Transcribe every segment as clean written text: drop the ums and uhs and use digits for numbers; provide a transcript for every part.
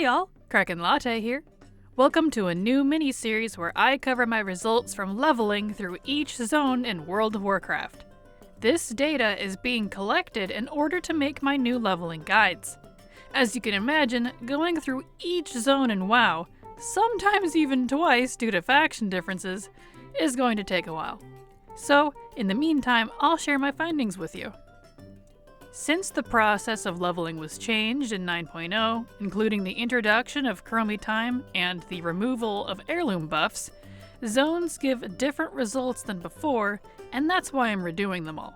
Hi y'all, Kraken Latte here. Welcome to a new mini-series where I cover my results from leveling through each zone in World of Warcraft. This data is being collected in order to make my new leveling guides. As you can imagine, going through each zone in WoW, sometimes even twice due to faction differences, is going to take a while. So, in the meantime, I'll share my findings with you. Since the process of leveling was changed in 9.0, including the introduction of Chromie Time and the removal of heirloom buffs, zones give different results than before, and that's why I'm redoing them all.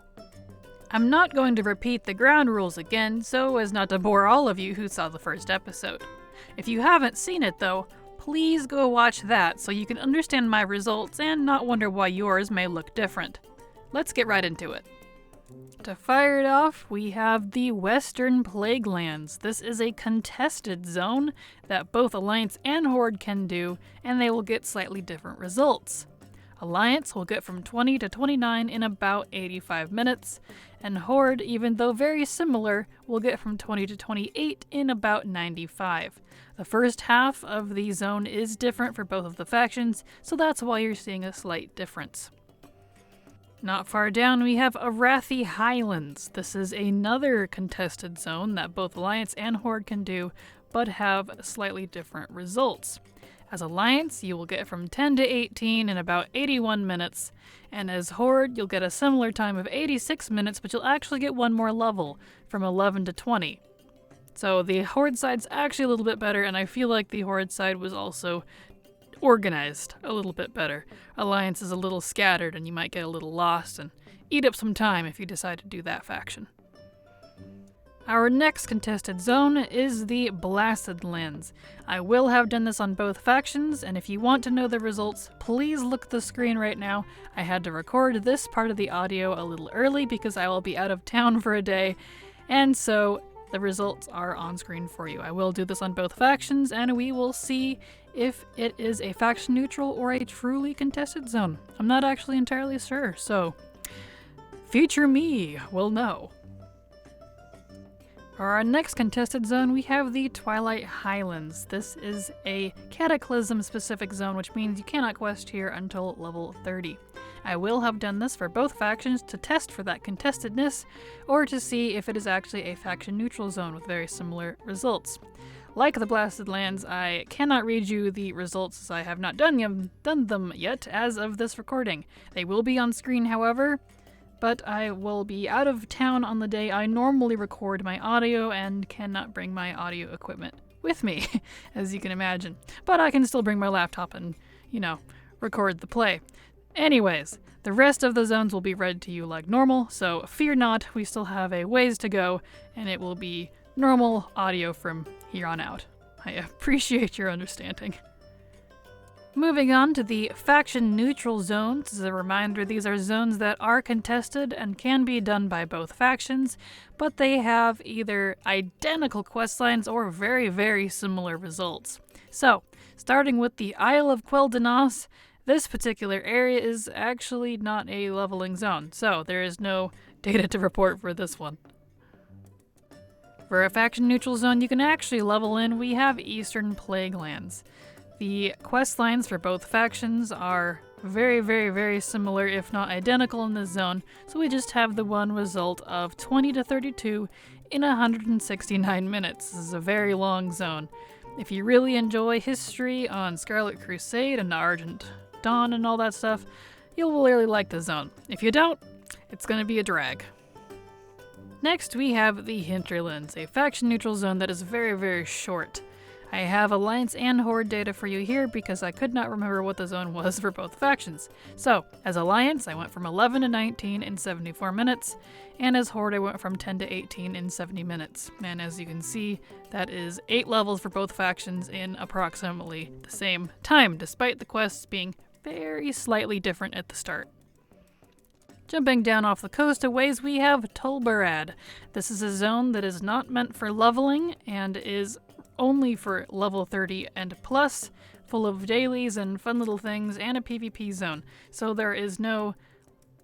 I'm not going to repeat the ground rules again so as not to bore all of you who saw the first episode. If you haven't seen it though, please go watch that so you can understand my results and not wonder why yours may look different. Let's get right into it. To fire it off, we have the Western Plaguelands. This is a contested zone that both Alliance and Horde can do, and they will get slightly different results. Alliance will get from 20 to 29 in about 85 minutes, and Horde, even though very similar, will get from 20 to 28 in about 95. The first half of the zone is different for both of the factions, so that's why you're seeing a slight difference. Not far down, we have Arathi Highlands. This is another contested zone that both Alliance and Horde can do, but have slightly different results. As Alliance, you will get from 10 to 18 in about 81 minutes, and as Horde, you'll get a similar time of 86 minutes, but you'll actually get one more level, from 11 to 20. So the Horde side's actually a little bit better, and I feel like the Horde side was also organized a little bit better. Alliance is a little scattered and you might get a little lost and eat up some time if you decide to do that faction. Our next contested zone is the Badlands. I will have done this on both factions, and if you want to know the results, please look at the screen right now. I had to record this part of the audio a little early because I will be out of town for a day, and so the results are on screen for you. I will do this on both factions, and we will see if it is a faction neutral or a truly contested zone. I'm not actually entirely sure, so future me will know. For our next contested zone, we have the Twilight Highlands. This is a Cataclysm-specific zone, which means you cannot quest here until level 30. I will have done this for both factions to test for that contestedness, or to see if it is actually a faction-neutral zone with very similar results. Like the Blasted Lands, I cannot read you the results as I have not done them yet as of this recording. They will be on screen, however, but I will be out of town on the day I normally record my audio and cannot bring my audio equipment with me, as you can imagine. But I can still bring my laptop and, record the play. Anyways, the rest of the zones will be read to you like normal, so fear not, we still have a ways to go, and it will be normal audio from here on out. I appreciate your understanding. Moving on to the faction-neutral zones, as a reminder, these are zones that are contested and can be done by both factions, but they have either identical questlines or very, very similar results. So, starting with the Isle of Quel'Danas, this particular area is actually not a leveling zone, so there is no data to report for this one. For a faction-neutral zone you can actually level in, we have Eastern Plaguelands. The quest lines for both factions are very, very, very similar, if not identical in this zone, so we just have the one result of 20 to 32 in 169 minutes. This is a very long zone. If you really enjoy history on Scarlet Crusade and Argent Dawn and all that stuff, you'll really like the zone. If you don't, it's going to be a drag. Next, we have the Hinterlands, a faction-neutral zone that is very, very short. I have Alliance and Horde data for you here because I could not remember what the zone was for both factions. So, as Alliance, I went from 11 to 19 in 74 minutes, and as Horde, I went from 10 to 18 in 70 minutes. And as you can see, that is 8 levels for both factions in approximately the same time, despite the quests being very slightly different at the start. Jumping down off the coast a ways, we have Tol Barad. This is a zone that is not meant for leveling and is only for level 30 and plus, full of dailies and fun little things, and a PvP zone. So there is no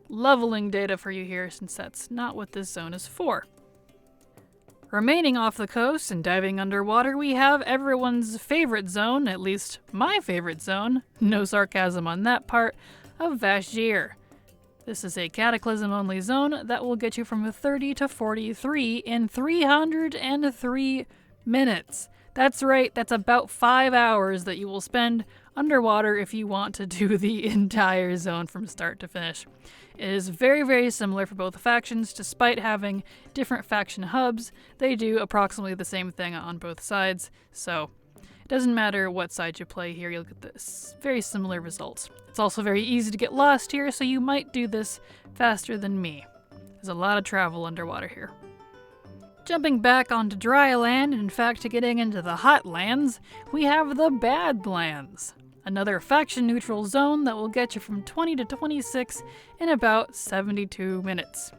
leveling data for you here since that's not what this zone is for. Remaining off the coast and diving underwater, we have everyone's favorite zone, at least my favorite zone, no sarcasm on that part, of Vashj'ir. This is a Cataclysm-only zone that will get you from 30 to 43 in 303 minutes. That's right, that's about 5 hours that you will spend underwater if you want to do the entire zone from start to finish. It is very, very similar for both factions. Despite having different faction hubs, they do approximately the same thing on both sides, so it doesn't matter what side you play here, you'll get this very similar results. It's also very easy to get lost here, so you might do this faster than me. There's a lot of travel underwater here. Jumping back onto dry land, and in fact getting into the hot lands, we have the Badlands. Another faction-neutral zone that will get you from 20 to 26 in about 72 minutes.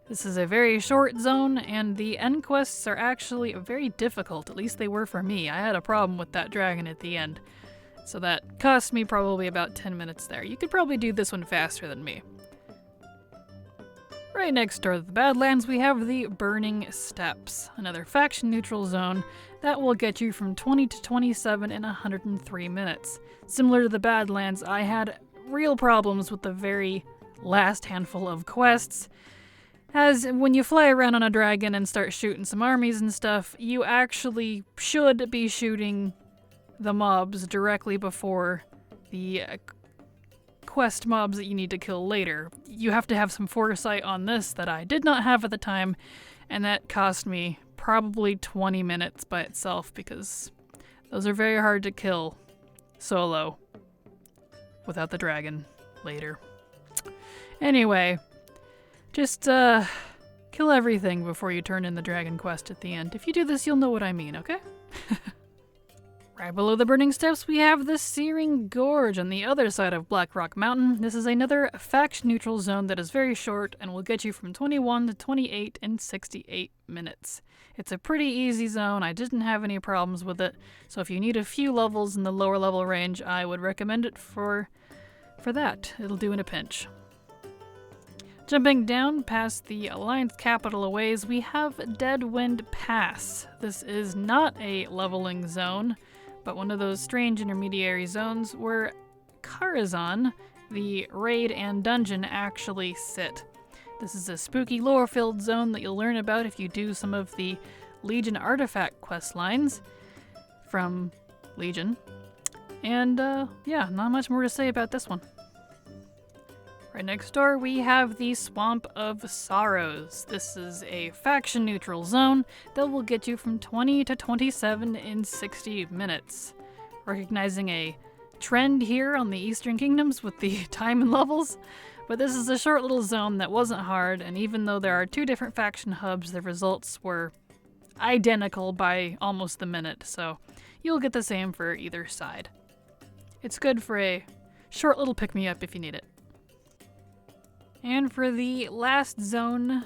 This is a very short zone, and the end quests are actually very difficult, at least they were for me. I had a problem with that dragon at the end, so that cost me probably about 10 minutes there. You could probably do this one faster than me. Right next door to the Badlands, we have the Burning Steppes, another faction-neutral zone that will get you from 20 to 27 in 103 minutes. Similar to the Badlands, I had real problems with the very last handful of quests, as when you fly around on a dragon and start shooting some armies and stuff, you actually should be shooting the mobs directly before the quest mobs that you need to kill later. You have to have some foresight on this that I did not have at the time, and that cost me probably 20 minutes by itself because those are very hard to kill solo without the dragon later. Anyway, just kill everything before you turn in the dragon quest at the end. If you do this, you'll know what I mean, okay? Right below the Burning Steppes, we have the Searing Gorge on the other side of Blackrock Mountain. This is another faction-neutral zone that is very short and will get you from 21 to 28 in 68 minutes. It's a pretty easy zone. I didn't have any problems with it, so if you need a few levels in the lower level range, I would recommend it for that. It'll do in a pinch. Jumping down past the Alliance capital a ways, we have Deadwind Pass. This is not a leveling zone, but one of those strange intermediary zones where Karazhan, the raid and dungeon, actually sit. This is a spooky lore-filled zone that you'll learn about if you do some of the Legion artifact quest lines from Legion. And yeah, not much more to say about this one. Right next door, we have the Swamp of Sorrows. This is a faction-neutral zone that will get you from 20 to 27 in 60 minutes. Recognizing a trend here on the Eastern Kingdoms with the time and levels, but this is a short little zone that wasn't hard, and even though there are two different faction hubs, the results were identical by almost the minute, so you'll get the same for either side. It's good for a short little pick-me-up if you need it. And for the last zone,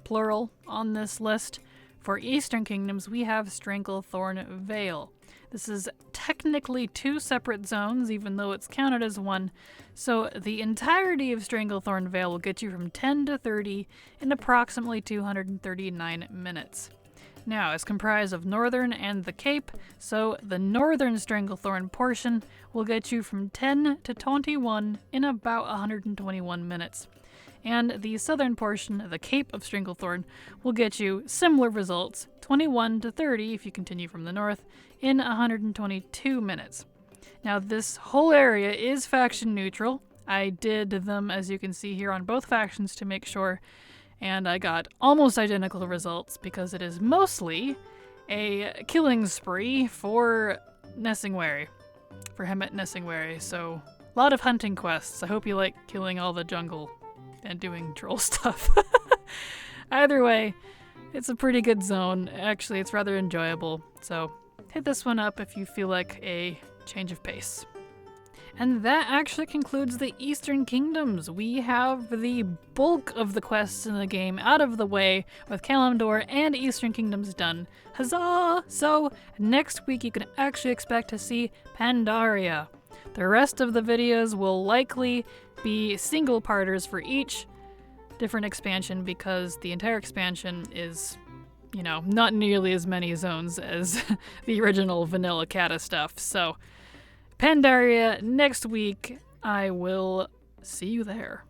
plural, on this list, for Eastern Kingdoms, we have Stranglethorn Vale. This is technically two separate zones, even though it's counted as one, so the entirety of Stranglethorn Vale will get you from 10 to 30 in approximately 239 minutes. Now, it's comprised of Northern and the Cape, so the Northern Stranglethorn portion will get you from 10 to 21 in about 121 minutes. And the Southern portion, the Cape of Stranglethorn, will get you similar results, 21 to 30 if you continue from the north, in 122 minutes. Now, this whole area is faction neutral. I did them, as you can see here, on both factions to make sure, and I got almost identical results because it is mostly a killing spree for Nessingwary, for Hemet Nessingwary, so a lot of hunting quests. I hope you like killing all the jungle and doing troll stuff. Either way, it's a pretty good zone. Actually, it's rather enjoyable, so hit this one up if you feel like a change of pace. And that actually concludes the Eastern Kingdoms. We have the bulk of the quests in the game out of the way, with Kalimdor and Eastern Kingdoms done. Huzzah! So, next week you can actually expect to see Pandaria. The rest of the videos will likely be single-parters for each different expansion because the entire expansion is you know, not nearly as many zones as the original vanilla Cata stuff. So, Pandaria next week. I will see you there.